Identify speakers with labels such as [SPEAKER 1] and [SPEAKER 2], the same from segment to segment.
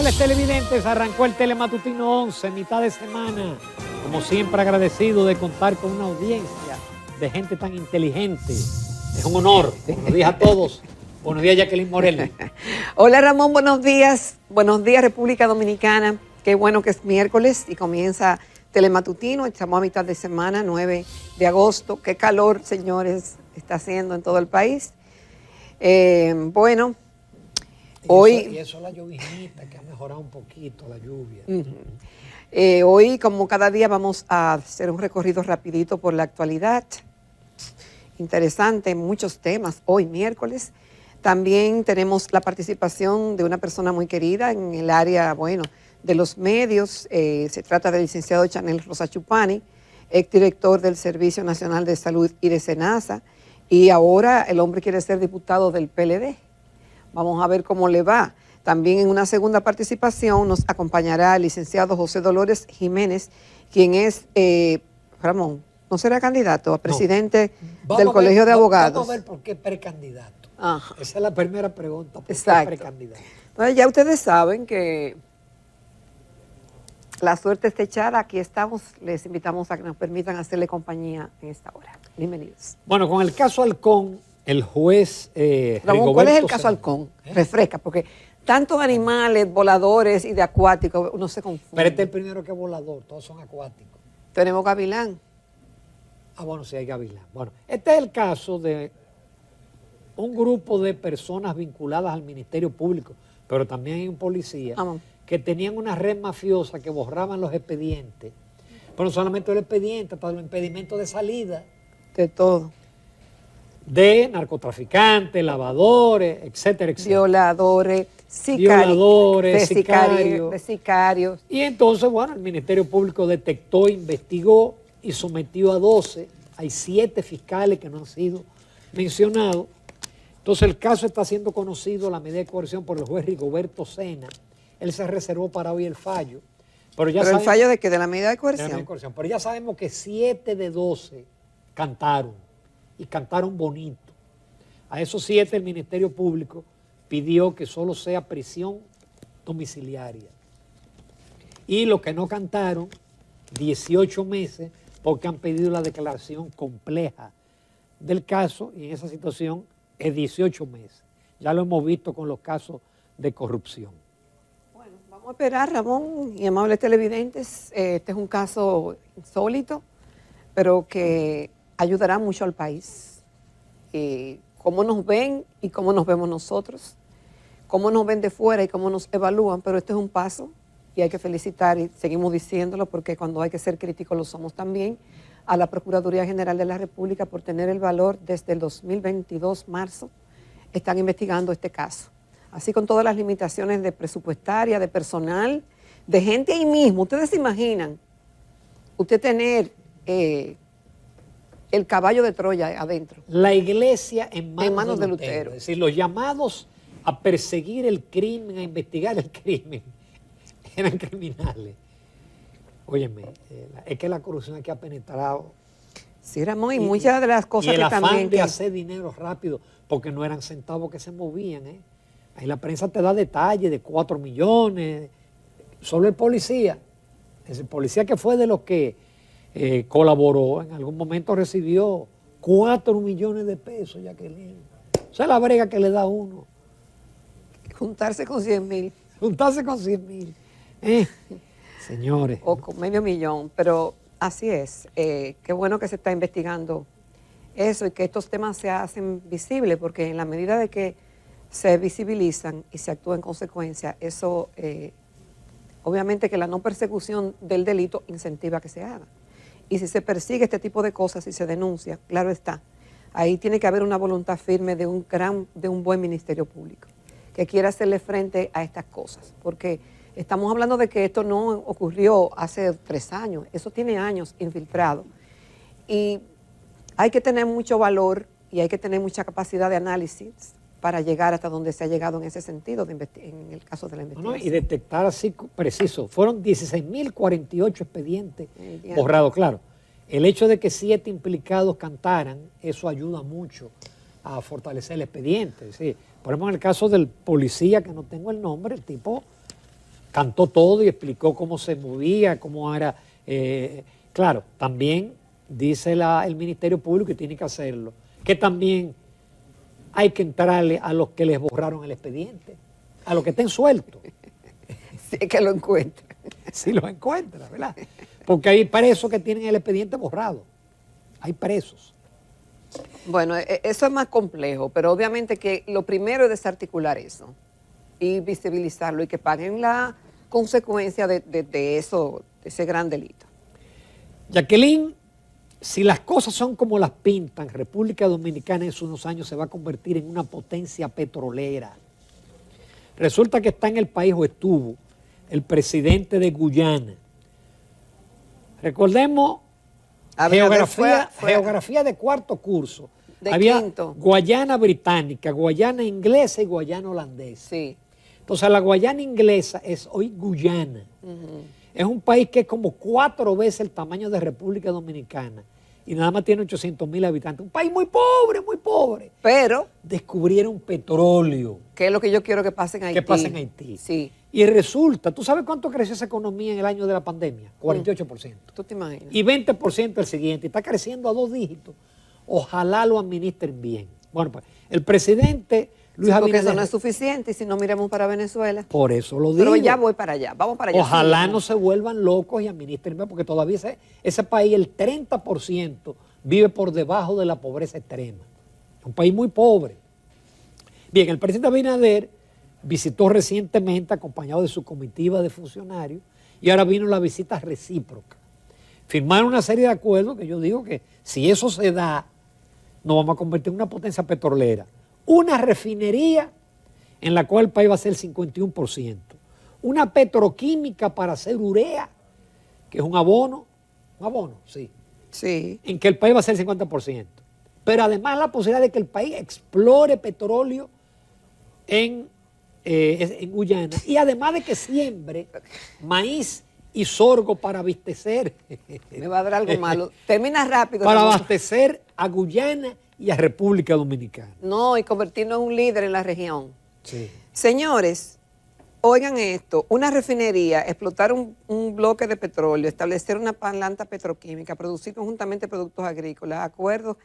[SPEAKER 1] Amables televidentes, arrancó el Telematutino 11, mitad de semana. Como siempre, agradecido de contar con una audiencia de gente tan inteligente. Es un honor. Buenos días a todos. Buenos días, Jacqueline Morel.
[SPEAKER 2] Hola, Ramón, buenos días. Buenos días, República Dominicana. Qué bueno que es miércoles y comienza Telematutino. Estamos a mitad de semana, 9 de agosto. Qué calor, señores, está haciendo en todo el país. Bueno, hoy...
[SPEAKER 1] Y eso la llovinita, que ha mejorado un poquito la lluvia.
[SPEAKER 2] Hoy, como cada día, vamos a hacer un recorrido rapidito por la actualidad. Interesante, muchos temas. Hoy, miércoles. También tenemos la participación de una persona muy querida en el área, bueno, de los medios. Se trata del licenciado Chanel Rosa Chupani, exdirector del Servicio Nacional de Salud y de SENASA, y ahora el hombre quiere ser diputado del PLD. Vamos a ver cómo le va. También en una segunda participación nos acompañará el licenciado José Dolores Jiménez, quien es, Ramón, ¿no será candidato a presidente del Colegio de Abogados?
[SPEAKER 1] Vamos a ver por qué precandidato.
[SPEAKER 2] Ajá.
[SPEAKER 1] Esa es la primera pregunta. ¿Por
[SPEAKER 2] Exacto.
[SPEAKER 1] qué precandidato?
[SPEAKER 2] Entonces ya ustedes saben que la suerte está echada. Aquí estamos. Les invitamos a que nos permitan hacerle compañía en esta hora. Bienvenidos.
[SPEAKER 1] Bueno, con el caso Halcón, el juez
[SPEAKER 2] Ramón, ¿cuál es el
[SPEAKER 1] Rigoberto
[SPEAKER 2] caso
[SPEAKER 1] Sena-
[SPEAKER 2] Halcón? Refresca, porque tantos animales, voladores y de acuáticos, uno se confunde.
[SPEAKER 1] Pero este es el primero que es volador, todos son acuáticos.
[SPEAKER 2] Tenemos gavilán.
[SPEAKER 1] Ah, bueno, sí hay gavilán. Bueno, este es el caso de un grupo de personas vinculadas al Ministerio Público, pero también hay un policía, que tenían una red mafiosa que borraban los expedientes, pero no solamente los expedientes, para los impedimentos de salida.
[SPEAKER 2] De todo.
[SPEAKER 1] De narcotraficantes, lavadores, etcétera, etcétera.
[SPEAKER 2] Violadores,
[SPEAKER 1] Violadores,
[SPEAKER 2] de sicarios.
[SPEAKER 1] Y entonces, bueno, el Ministerio Público detectó, investigó y sometió a 12. Hay 7 fiscales que no han sido mencionados. Entonces el caso está siendo conocido, la medida de coerción, por el juez Rigoberto Sena. Él se reservó para hoy el fallo. Pero ya
[SPEAKER 2] ¿Pero el fallo de qué? ¿De la medida de
[SPEAKER 1] de la
[SPEAKER 2] coerción?
[SPEAKER 1] medida de coerción. Pero ya sabemos que 7 de 12 cantaron, y cantaron bonito. A esos 7 el Ministerio Público pidió que solo sea prisión domiciliaria. Y los que no cantaron, 18 meses, porque han pedido la declaración compleja del caso, y en esa situación es 18 meses. Ya lo hemos visto con los casos de corrupción.
[SPEAKER 2] Bueno, vamos a esperar, Ramón y amables televidentes. Este es un caso insólito, pero que ayudará mucho al país. Cómo nos ven y cómo nos vemos nosotros, cómo nos ven de fuera y cómo nos evalúan, pero este es un paso y hay que felicitar, y seguimos diciéndolo porque cuando hay que ser críticos lo somos también, a la Procuraduría General de la República por tener el valor desde el 2022, marzo, están investigando este caso. Así con todas las limitaciones de presupuestaria, de personal, de gente ahí mismo. Ustedes se imaginan, usted tener el caballo de Troya adentro.
[SPEAKER 1] La iglesia en manos
[SPEAKER 2] de
[SPEAKER 1] de
[SPEAKER 2] Lutero.
[SPEAKER 1] Lutero. Es decir, los llamados a perseguir el crimen, a investigar el crimen, eran criminales. Óyeme, es que la corrupción aquí ha penetrado.
[SPEAKER 2] Sí, Ramón, y muchas de las cosas
[SPEAKER 1] y el
[SPEAKER 2] que
[SPEAKER 1] afán
[SPEAKER 2] también...
[SPEAKER 1] de hacer dinero rápido, porque no eran centavos que se movían. Ahí la prensa te da detalles de 4 millones. Solo el policía, ese policía que fue de los que colaboró, en algún momento recibió 4 millones de pesos, Jacqueline. O sea, la brega que le da a uno.
[SPEAKER 2] Juntarse con 100,000.
[SPEAKER 1] Juntarse con 100,000. Señores.
[SPEAKER 2] O con $500,000, pero así es. Qué bueno que se está investigando eso y que estos temas se hacen visibles, porque en la medida de que se visibilizan y se actúa en consecuencia, eso obviamente que la no persecución del delito incentiva que se haga. Y si se persigue este tipo de cosas y se denuncia, claro está, ahí tiene que haber una voluntad firme de un buen Ministerio Público que quiera hacerle frente a estas cosas, porque estamos hablando de que esto no ocurrió hace 3 años, eso tiene años infiltrado. Y hay que tener mucho valor y hay que tener mucha capacidad de análisis para llegar hasta donde se ha llegado en ese sentido, en el caso de la investigación.
[SPEAKER 1] Y detectar así preciso. Fueron 16.048 expedientes borrados. Claro, el hecho de que 7 implicados cantaran, eso ayuda mucho a fortalecer el expediente. ¿Sí? Por ejemplo, en el caso del policía, que no tengo el nombre, el tipo cantó todo y explicó cómo se movía, cómo era. Claro, también dice el Ministerio Público, y tiene que hacerlo, que también hay que entrarle a los que les borraron el expediente, a los que estén sueltos.
[SPEAKER 2] Si es que lo encuentra.
[SPEAKER 1] Si los encuentra, ¿verdad? Porque hay presos que tienen el expediente borrado. Hay presos.
[SPEAKER 2] Bueno, eso es más complejo, pero obviamente que lo primero es desarticular eso y visibilizarlo y que paguen la consecuencia de eso, de ese gran delito.
[SPEAKER 1] Jacqueline, si las cosas son como las pintan, República Dominicana en unos años se va a convertir en una potencia petrolera. Resulta que está en el país, o estuvo, el presidente de Guyana. Recordemos, geografía de cuarto curso. Había
[SPEAKER 2] quinto.
[SPEAKER 1] Guayana británica, Guayana inglesa y Guayana holandesa.
[SPEAKER 2] Sí.
[SPEAKER 1] Entonces la Guayana inglesa es hoy Guyana. Es un país que es como 4 veces el tamaño de República Dominicana y nada más tiene 800,000 habitantes. Un país muy pobre, muy pobre.
[SPEAKER 2] Pero
[SPEAKER 1] descubrieron petróleo.
[SPEAKER 2] Que es lo que yo quiero que pase en Haití.
[SPEAKER 1] Que pase en Haití.
[SPEAKER 2] Sí.
[SPEAKER 1] Y resulta, ¿tú sabes cuánto creció esa economía en el año de la pandemia? 48%.
[SPEAKER 2] ¿Tú te imaginas?
[SPEAKER 1] Y 20% el siguiente. Está creciendo a 2 dígitos. Ojalá lo administren bien. Bueno, pues el presidente Luis
[SPEAKER 2] porque
[SPEAKER 1] Abinader,
[SPEAKER 2] eso no es suficiente y si no miremos para Venezuela.
[SPEAKER 1] por eso lo digo.
[SPEAKER 2] Pero ya voy para allá, vamos para allá.
[SPEAKER 1] Ojalá no se vuelvan locos y administren bien, porque todavía ese país, el 30% vive por debajo de la pobreza extrema. Es un país muy pobre. Bien, el presidente Abinader visitó recientemente acompañado de su comitiva de funcionarios y ahora vino la visita recíproca. Firmaron una serie de acuerdos que yo digo que si eso se da, nos vamos a convertir en una potencia petrolera. Una refinería en la cual el país va a ser el 51%. Una petroquímica para hacer urea, que es un abono, sí.
[SPEAKER 2] Sí.
[SPEAKER 1] En que el país va a ser el 50%. Pero además la posibilidad de que el país explore petróleo en Guyana. Y además de que siembre maíz y sorgo para abastecer.
[SPEAKER 2] Me va a dar algo malo. Termina rápido.
[SPEAKER 1] Para abastecer a Guyana y a República Dominicana.
[SPEAKER 2] No, y convertirnos en un líder en la región.
[SPEAKER 1] Sí.
[SPEAKER 2] Señores, oigan esto, una refinería, explotar un bloque de petróleo, establecer una planta petroquímica, producir conjuntamente productos agrícolas, acuerdos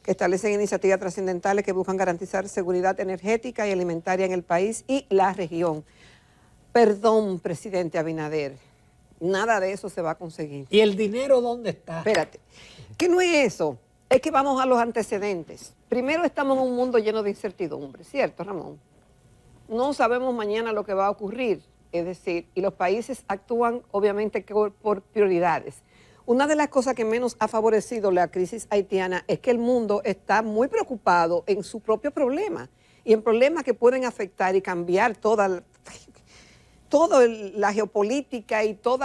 [SPEAKER 2] que establecen iniciativas trascendentales que buscan garantizar seguridad energética y alimentaria en el país y la región. Perdón, presidente Abinader, nada de eso se va a conseguir.
[SPEAKER 1] ¿Y el dinero dónde está?
[SPEAKER 2] Espérate, que no es eso, es que vamos a los antecedentes. Primero estamos en un mundo lleno de incertidumbre, ¿cierto, Ramón? No sabemos mañana lo que va a ocurrir, es decir, y los países actúan obviamente por prioridades. Una de las cosas que menos ha favorecido la crisis haitiana es que el mundo está muy preocupado en su propio problema y en problemas que pueden afectar y cambiar toda la geopolítica y todo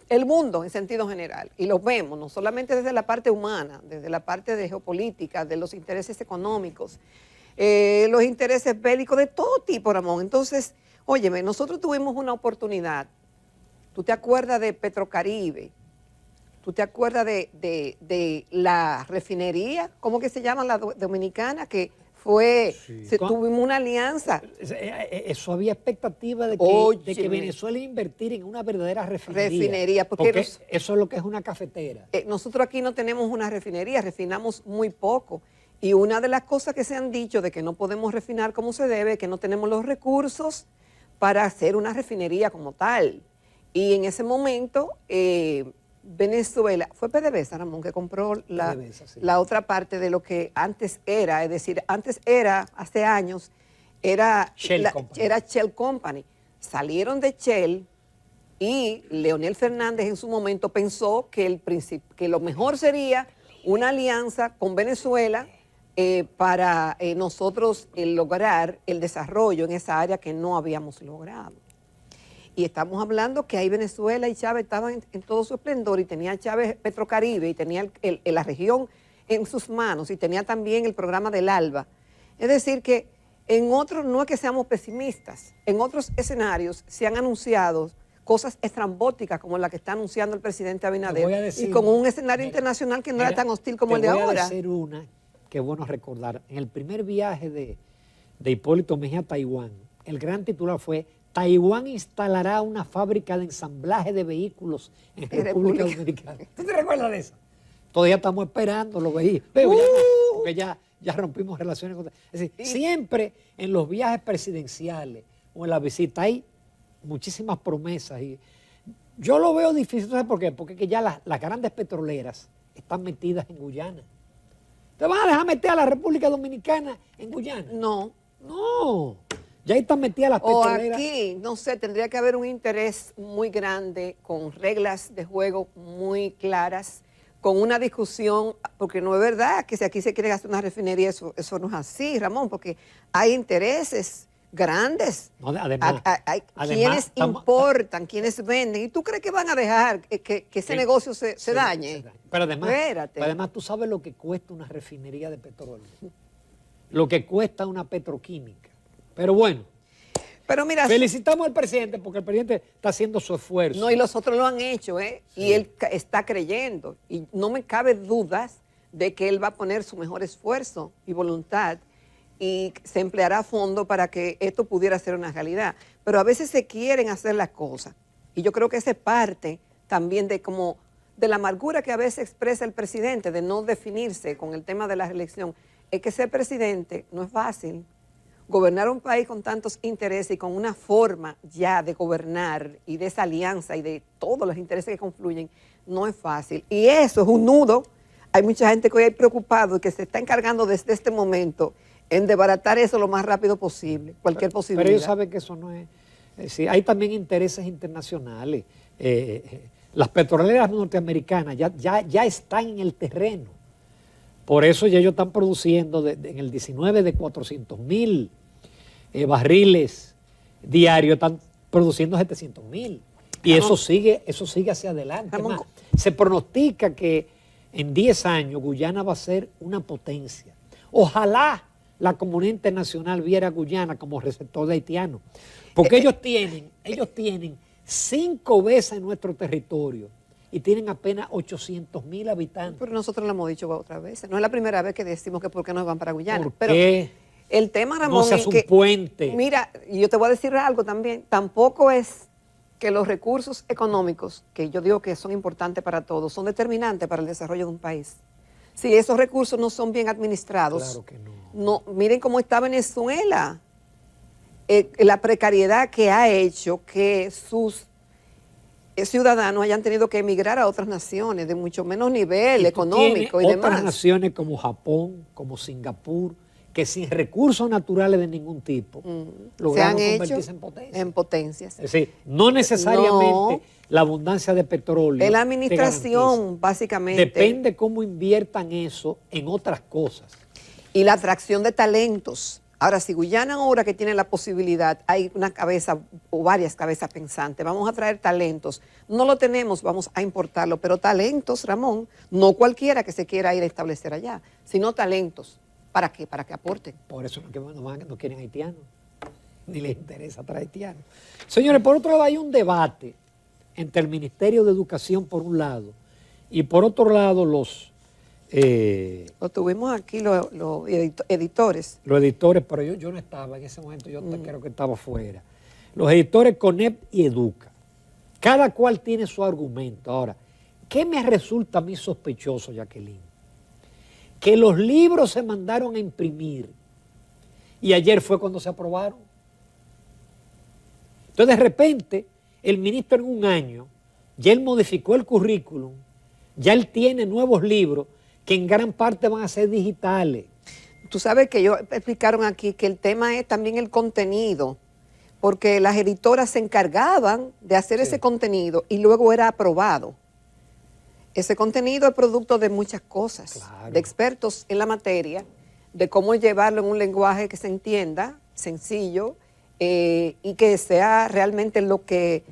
[SPEAKER 2] el mundo en sentido general. Y lo vemos, no solamente desde la parte humana, desde la parte de geopolítica, de los intereses económicos, los intereses bélicos de todo tipo, Ramón. Entonces, óyeme, nosotros tuvimos una oportunidad. ¿Tú te acuerdas de Petrocaribe? ¿Tú te acuerdas de la refinería? ¿Cómo que se llama la dominicana? Que fue, sí. Tuvimos una alianza.
[SPEAKER 1] Eso había expectativa de que Venezuela iba a invertir en una verdadera refinería. Porque eso es lo que es una cafetera.
[SPEAKER 2] Nosotros aquí no tenemos una refinería, refinamos muy poco. Y una de las cosas que se han dicho de que no podemos refinar como se debe, que no tenemos los recursos para hacer una refinería como tal. Y en ese momento, Venezuela, fue PDVSA, Ramón, que compró la otra parte de lo que antes era, es decir, antes era, hace años, era Shell Company. Salieron de Shell y Leonel Fernández en su momento pensó que lo mejor sería una alianza con Venezuela para nosotros lograr el desarrollo en esa área que no habíamos logrado. Y estamos hablando que ahí Venezuela y Chávez estaban en todo su esplendor y tenía Chávez Petrocaribe y tenía la región en sus manos y tenía también el programa del ALBA. Es decir que en otros, no es que seamos pesimistas, en otros escenarios se han anunciado cosas estrambóticas como la que está anunciando el presidente Abinader y como un escenario internacional que no era tan hostil como el de ahora.
[SPEAKER 1] Voy a decir una que es bueno recordar. En el primer viaje de Hipólito Mejía a Taiwán, el gran titular fue Taiwán instalará una fábrica de ensamblaje de vehículos en República Dominicana. ¿Tú te recuerdas de eso? Todavía estamos esperando los vehículos. Porque ya rompimos relaciones con... Es decir, siempre en los viajes presidenciales o en la visita hay muchísimas promesas. Y yo lo veo difícil, ¿sabes por qué? Porque que ya las grandes petroleras están metidas en Guyana. ¿Te van a dejar meter a la República Dominicana en Guyana?
[SPEAKER 2] No.
[SPEAKER 1] No. Ya ahí están metidas las petroleras.
[SPEAKER 2] O aquí, no sé, tendría que haber un interés muy grande, con reglas de juego muy claras, con una discusión, porque no es verdad que si aquí se quiere hacer una refinería, eso no es así, Ramón, porque hay intereses grandes.
[SPEAKER 1] No, además,
[SPEAKER 2] hay quienes importan, quienes venden. ¿Y tú crees que van a dejar que ese negocio se dañe?
[SPEAKER 1] Pero además, tú sabes lo que cuesta una refinería de petróleo, lo que cuesta una petroquímica. Pero bueno,
[SPEAKER 2] mira,
[SPEAKER 1] felicitamos al presidente porque el presidente está haciendo su esfuerzo.
[SPEAKER 2] No, y los otros lo han hecho, ¿eh? Sí. Y él está creyendo. Y no me cabe dudas de que él va a poner su mejor esfuerzo y voluntad y se empleará a fondo para que esto pudiera ser una realidad. Pero a veces se quieren hacer las cosas. Y yo creo que esa es parte también de la amargura que a veces expresa el presidente de no definirse con el tema de la reelección. Es que ser presidente no es fácil. Gobernar un país con tantos intereses y con una forma ya de gobernar y de esa alianza y de todos los intereses que confluyen, no es fácil. Y eso es un nudo. Hay mucha gente que hoy hay preocupado y que se está encargando desde este momento en desbaratar eso lo más rápido posible, cualquier posibilidad.
[SPEAKER 1] Pero ellos saben que eso no es... Sí, hay también intereses internacionales. Las petroleras norteamericanas ya están en el terreno. Por eso ya ellos están produciendo en el 19 de 400,000 barriles diarios, están produciendo 700,000. Y eso sigue hacia adelante. Más, se pronostica que en 10 años Guyana va a ser una potencia. Ojalá la comunidad internacional viera a Guyana como receptor de haitianos. Porque ellos tienen 5 veces nuestro territorio y tienen apenas 800,000 habitantes.
[SPEAKER 2] Pero nosotros lo hemos dicho otras veces. No es la primera vez que decimos que por qué no van para Guyana.
[SPEAKER 1] ¿Por qué?
[SPEAKER 2] El tema, Ramón,
[SPEAKER 1] no se hace un puente.
[SPEAKER 2] Mira, yo te voy a decir algo también. Tampoco es que los recursos económicos, que yo digo que son importantes para todos, son determinantes para el desarrollo de un país. Si esos recursos no son bien administrados,
[SPEAKER 1] claro que no.
[SPEAKER 2] Miren cómo está Venezuela. La precariedad que ha hecho que sus ciudadanos hayan tenido que emigrar a otras naciones de mucho menos nivel económico y demás.
[SPEAKER 1] Otras naciones como Japón, como Singapur, que sin recursos naturales de ningún tipo lograron convertirse en potencias. Es decir, no necesariamente la abundancia de petróleo.
[SPEAKER 2] Es la administración, básicamente.
[SPEAKER 1] Depende cómo inviertan eso en otras cosas.
[SPEAKER 2] Y la atracción de talentos. Ahora, si Guyana ahora que tiene la posibilidad, hay una cabeza o varias cabezas pensantes, vamos a traer talentos. No lo tenemos, vamos a importarlo, pero talentos, Ramón, no cualquiera que se quiera ir a establecer allá, sino talentos. ¿Para qué? Para que aporten.
[SPEAKER 1] Por eso no quieren haitianos, ni les interesa traer haitianos. Señores, por otro lado hay un debate entre el Ministerio de Educación por un lado y por otro lado
[SPEAKER 2] lo tuvimos aquí los editores.
[SPEAKER 1] Los editores, pero yo no estaba en ese momento, yo creo que estaba fuera. Los editores CONEP y EDUCA. Cada cual tiene su argumento. Ahora, ¿qué me resulta a mí sospechoso, Jacqueline? Que los libros se mandaron a imprimir y ayer fue cuando se aprobaron. Entonces, de repente, el ministro en un año, ya él modificó el currículum, ya él tiene nuevos libros que en gran parte van a ser digitales.
[SPEAKER 2] Tú sabes que ellos explicaron aquí que el tema es también el contenido, porque las editoras se encargaban de hacer ese contenido y luego era aprobado. Ese contenido es producto de muchas cosas, de expertos en la materia, de cómo llevarlo en un lenguaje que se entienda, sencillo, y que sea realmente lo que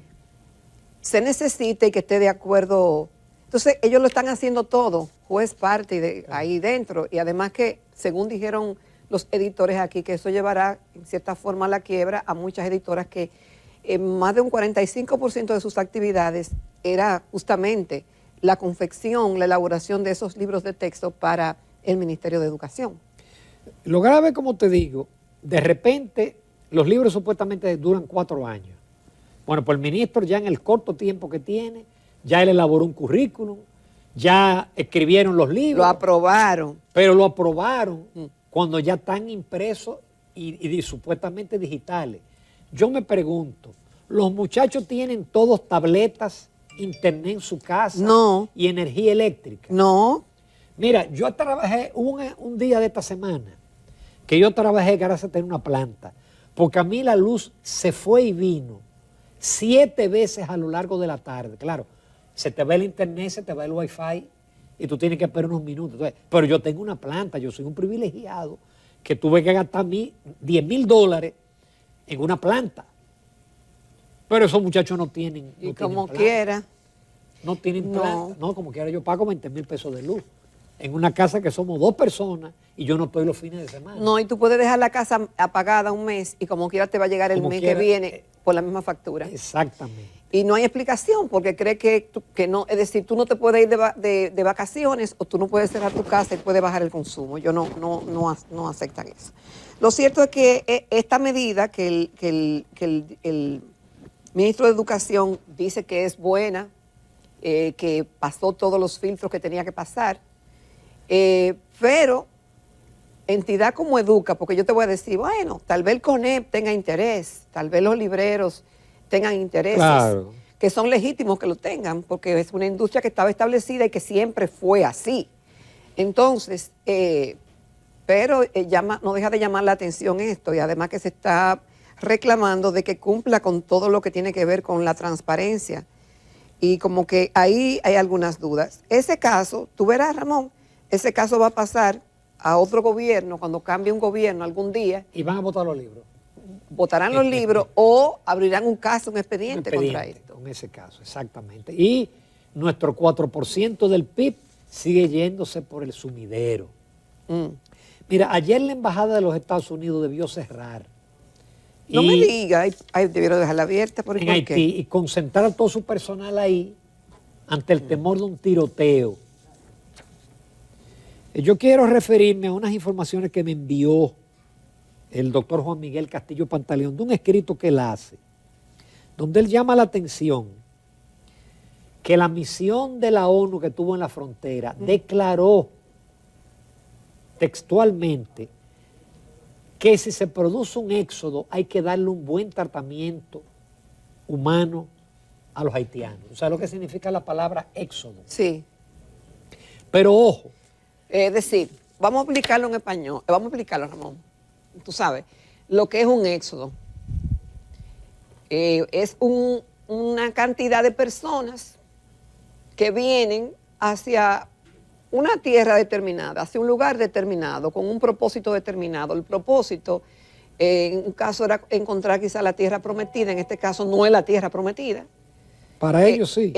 [SPEAKER 2] se necesite y que esté de acuerdo. Entonces, ellos lo están haciendo todo, juez parte de ahí dentro, y además que, según dijeron los editores aquí, que eso llevará en cierta forma a la quiebra a muchas editoras que más de un 45% de sus actividades era justamente la confección, la elaboración de esos libros de texto para el Ministerio de Educación.
[SPEAKER 1] Lo grave, como te digo, de repente los libros supuestamente duran 4 años. Bueno, pues el ministro ya en el corto tiempo que tiene, ya él elaboró un currículum, ya escribieron los libros.
[SPEAKER 2] Lo aprobaron.
[SPEAKER 1] Pero lo aprobaron cuando ya están impresos y supuestamente digitales. Yo me pregunto, ¿los muchachos tienen todos tabletas, internet en su casa y energía eléctrica?
[SPEAKER 2] No.
[SPEAKER 1] Mira, yo trabajé un día de esta semana que yo trabajé gracias a tener una planta, porque a mí la luz se fue y vino 7 veces a lo largo de la tarde. Claro, se te va el internet, se te va el wifi y tú tienes que esperar unos minutos. Entonces, pero yo tengo una planta, yo soy un privilegiado que tuve que gastar $10,000 en una planta. Pero esos muchachos no tienen.
[SPEAKER 2] Y como quiera.
[SPEAKER 1] No tienen planta. No, como quiera yo pago 20,000 pesos de luz. En una casa que somos 2 personas y yo no estoy los fines de semana.
[SPEAKER 2] No, y tú puedes dejar la casa apagada un mes y como quiera te va a llegar el mes que viene por la misma factura.
[SPEAKER 1] Exactamente.
[SPEAKER 2] Y no hay explicación porque cree que no, es decir, tú no te puedes ir de vacaciones o tú no puedes cerrar tu casa y puedes bajar el consumo. Yo no aceptan eso. Lo cierto es que esta medida que el ministro de Educación dice que es buena, que pasó todos los filtros que tenía que pasar, pero entidad como Educa, porque yo te voy a decir, bueno, tal vez el CONEP tenga interés, tal vez los libreros tengan intereses,
[SPEAKER 1] claro,
[SPEAKER 2] que son legítimos que lo tengan, porque es una industria que estaba establecida y que siempre fue así. Entonces, pero no deja de llamar la atención esto, y además que se está reclamando de que cumpla con todo lo que tiene que ver con la transparencia, y como que ahí hay algunas dudas. Ese caso, tú verás, Ramón, ese caso va a pasar a otro gobierno cuando cambie un gobierno algún día.
[SPEAKER 1] Y van a votar los libros.
[SPEAKER 2] Votarán los libros o abrirán un caso, un expediente contra esto.
[SPEAKER 1] En ese caso, exactamente. Y nuestro 4% del PIB sigue yéndose por el sumidero. Mira, ayer la Embajada de los Estados Unidos debió cerrar.
[SPEAKER 2] No me diga, debieron dejarla abierta. ¿Por
[SPEAKER 1] en Haití, y concentrar todo su personal ahí ante el temor de un tiroteo. Yo quiero referirme a unas informaciones que me envió el doctor Juan Miguel Castillo Pantaleón, de un escrito que él hace, donde él llama la atención que la misión de la ONU que tuvo en la frontera declaró textualmente que si se produce un éxodo hay que darle un buen tratamiento humano a los haitianos. O sea, lo que significa la palabra éxodo.
[SPEAKER 2] Sí.
[SPEAKER 1] Pero ojo.
[SPEAKER 2] Es decir, vamos a explicarlo en español, vamos a explicarlo, Ramón. Tú sabes, lo que es un éxodo es una cantidad de personas que vienen hacia una tierra determinada, hacia un lugar determinado, con un propósito determinado. El propósito, en un caso era encontrar quizá la tierra prometida, en este caso no es la tierra prometida.
[SPEAKER 1] Para ellos sí.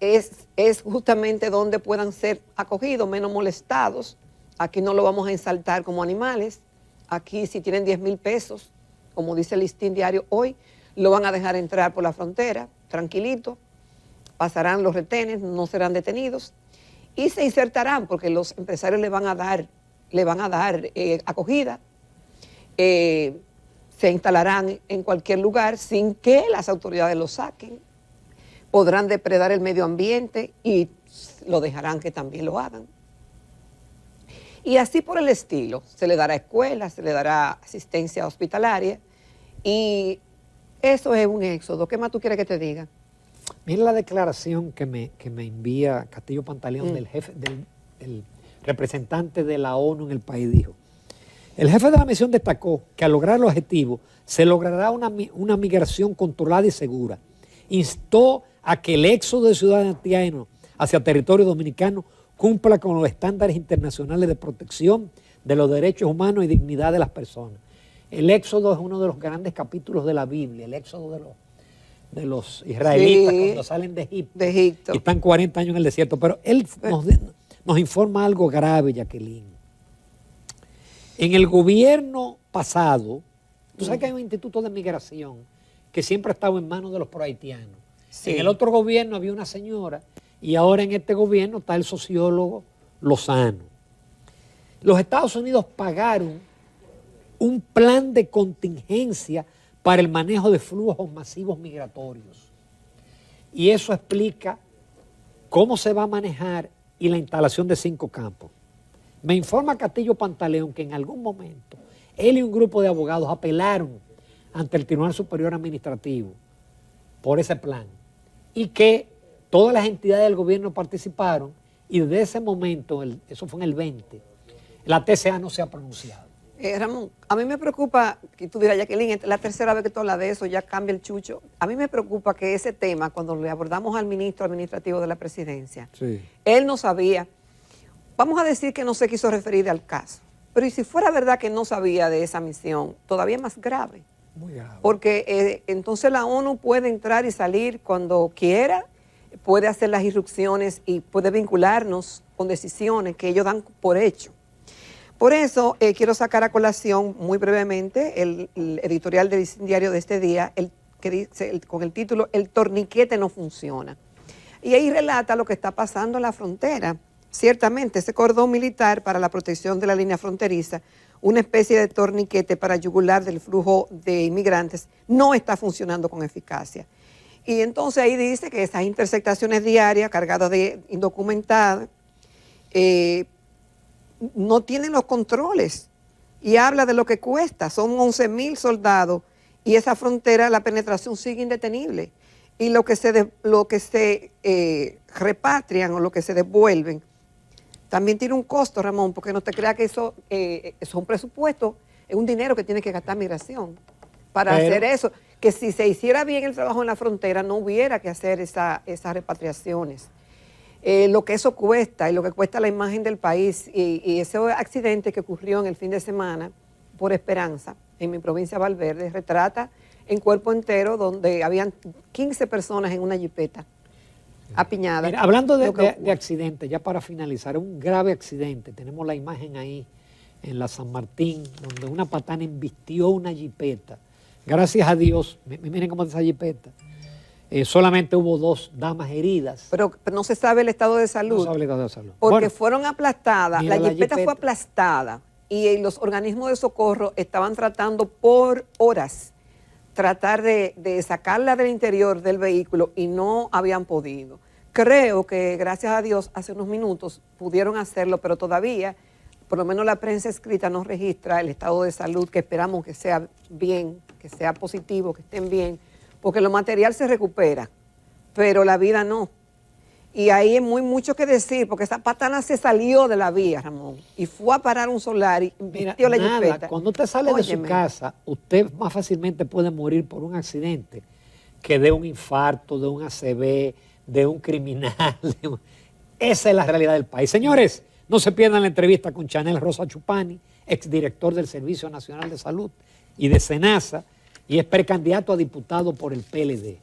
[SPEAKER 2] Es justamente donde puedan ser acogidos, menos molestados. Aquí no lo vamos a ensaltar como animales. Aquí si tienen 10,000 pesos, como dice el listín diario hoy, lo van a dejar entrar por la frontera, tranquilito, pasarán los retenes, no serán detenidos y se insertarán porque los empresarios le van a dar acogida, se instalarán en cualquier lugar sin que las autoridades los saquen, podrán depredar el medio ambiente y lo dejarán que también lo hagan. Y así por el estilo, se le dará escuela, se le dará asistencia hospitalaria y eso es un éxodo. ¿Qué más tú quieres que te diga?
[SPEAKER 1] Mira la declaración que me envía Castillo Pantaleón del jefe, del representante de la ONU en el país. Dijo, el jefe de la misión destacó que al lograr el objetivo se logrará una migración controlada y segura. Instó a que el éxodo de ciudadanos haitianos hacia territorio dominicano cumpla con los estándares internacionales de protección de los derechos humanos y dignidad de las personas. El éxodo es uno de los grandes capítulos de la Biblia, el éxodo de los israelitas cuando salen de Egipto. Y están 40 años en el desierto. Pero él nos informa algo grave, Jacqueline. En el gobierno pasado, tú sabes que hay un instituto de migración que siempre ha estado en manos de los prohaitianos. Sí. En el otro gobierno había una señora y ahora en este gobierno está el sociólogo Lozano. Los Estados Unidos pagaron un plan de contingencia para el manejo de flujos masivos migratorios. Y eso explica cómo se va a manejar y la instalación de 5 campos. Me informa Castillo Pantaleón que en algún momento él y un grupo de abogados apelaron ante el Tribunal Superior Administrativo por ese plan y que todas las entidades del gobierno participaron y desde ese momento, eso fue en el 20, la TCA no se ha pronunciado.
[SPEAKER 2] Ramón, a mí me preocupa, que tú dirás, Jacqueline, la tercera vez que tú hablas de eso, ya cambia el chucho. A mí me preocupa que ese tema, cuando le abordamos al ministro administrativo de la presidencia, sí, él no sabía, vamos a decir que no se quiso referir al caso, pero y si fuera verdad que no sabía de esa misión, todavía más grave. Muy grave. Porque entonces la ONU puede entrar y salir cuando quiera, puede hacer las irrupciones y puede vincularnos con decisiones que ellos dan por hecho. Por eso quiero sacar a colación muy brevemente el editorial del diario de este día, que dice con el título "El torniquete no funciona". Y ahí relata lo que está pasando en la frontera. Ciertamente, ese cordón militar para la protección de la línea fronteriza, una especie de torniquete para yugular del flujo de inmigrantes, no está funcionando con eficacia. Y entonces ahí dice que esas intersectaciones diarias cargadas de indocumentados, no tienen los controles y habla de lo que cuesta. Son 11.000 soldados y esa frontera, la penetración sigue indetenible. Y lo que se repatrian o lo que se devuelven también tiene un costo, Ramón, porque no te creas que eso es un presupuesto, es un dinero que tiene que gastar migración para hacer eso. Que si se hiciera bien el trabajo en la frontera, no hubiera que hacer esas repatriaciones. Lo que eso cuesta y lo que cuesta la imagen del país y ese accidente que ocurrió en el fin de semana por Esperanza, en mi provincia de Valverde, retrata en cuerpo entero donde habían 15 personas en una jipeta apiñada.
[SPEAKER 1] Mira, hablando de accidentes, ya para finalizar, un grave accidente, tenemos la imagen ahí en la San Martín, donde una patana embistió una jipeta. Gracias a Dios, miren cómo es esa jipeta. Solamente hubo 2 damas heridas.
[SPEAKER 2] Pero no se sabe el estado de salud. No se sabe el estado de salud. Porque fueron aplastadas, la jipeta fue aplastada y los organismos de socorro estaban tratando por horas tratar de sacarla del interior del vehículo y no habían podido. Creo que gracias a Dios hace unos minutos pudieron hacerlo, pero todavía, por lo menos la prensa escrita no registra el estado de salud, que esperamos que sea bien, que sea positivo, que estén bien, porque lo material se recupera, pero la vida no. Y ahí hay mucho que decir, porque esa patana se salió de la vía, Ramón, y fue a parar un solar y metió la jipeta.
[SPEAKER 1] Cuando usted sale de su casa, usted más fácilmente puede morir por un accidente que de un infarto, de un ACV, de un criminal. Esa es la realidad del país. Señores, no se pierdan la entrevista con Chanel Rosa Chupani, exdirector del Servicio Nacional de Salud y de SENASA, y es precandidato a diputado por el PLD.